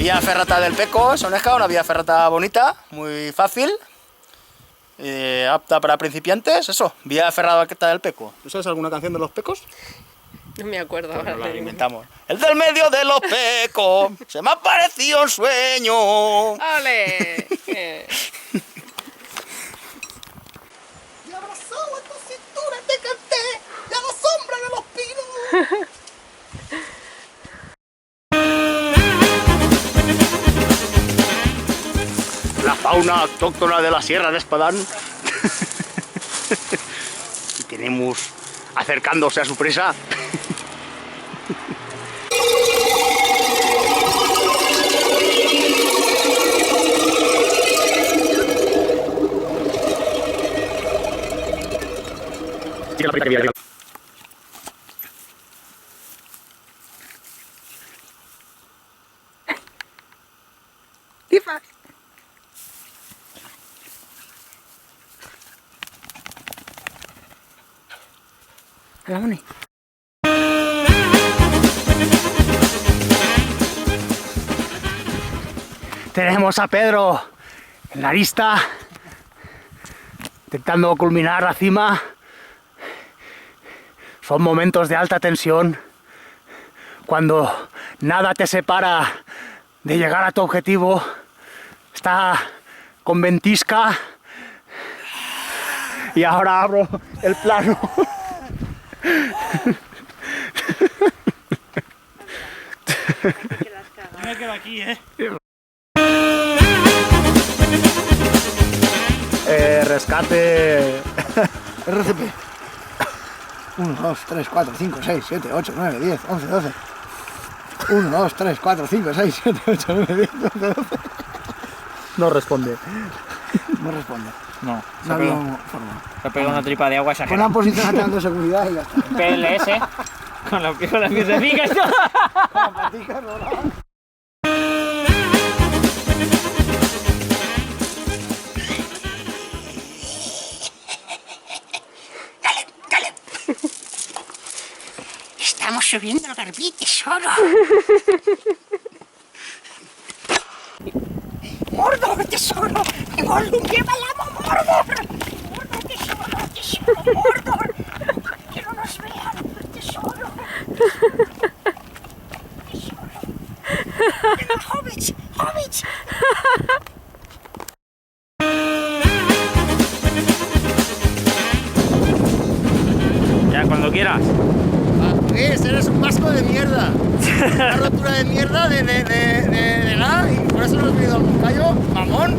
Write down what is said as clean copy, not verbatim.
Vía Ferrata del Peco, Soneja, una vía ferrata bonita, muy fácil, apta para principiantes, eso, vía Ferrata del Peco. ¿Tú sabes alguna canción de los Pecos? No me acuerdo Pues ahora. nos la inventamos. El del medio de los Pecos, se me ha parecido un sueño. ¡Ole! Y abrazado en tu cintura te canté, y a la sombra de los pinos. La fauna autóctona de la Sierra de Espadán. Y tenemos acercándose a su presa. Tenemos a Pedro en la arista, intentando culminar la cima. Son momentos de alta tensión, cuando nada te separa de llegar a tu objetivo. Está con ventisca y ahora abro el plano. Yo me quedo aquí, Rescate RCP 1, 2, 3, 4, 5, 6, 7, 8, 9, 10, 11, 12 1, 2, 3, 4, 5, 6, 7, 8, 9, 10, 11, 12 No responde. No responde. No. No había forma. Se pega una tripa de agua Pon exagerada. una posición de seguridad y ya está. PLS. Con las piececicas. Con la patica, ¿no? Estamos subiendo al Garbí, tesoro. Mordor, tesoro. Gollum, lleva el amo Mordor. Mordor, tesoro, tesoro, Mordor. Que no nos vean, tesoro. Tesoro. Venga, hobbits, hobbits. Ya, cuando quieras. Eres un vasco de mierda. Una rotura de mierda de la y por eso no has venido al Moncayo, mamón.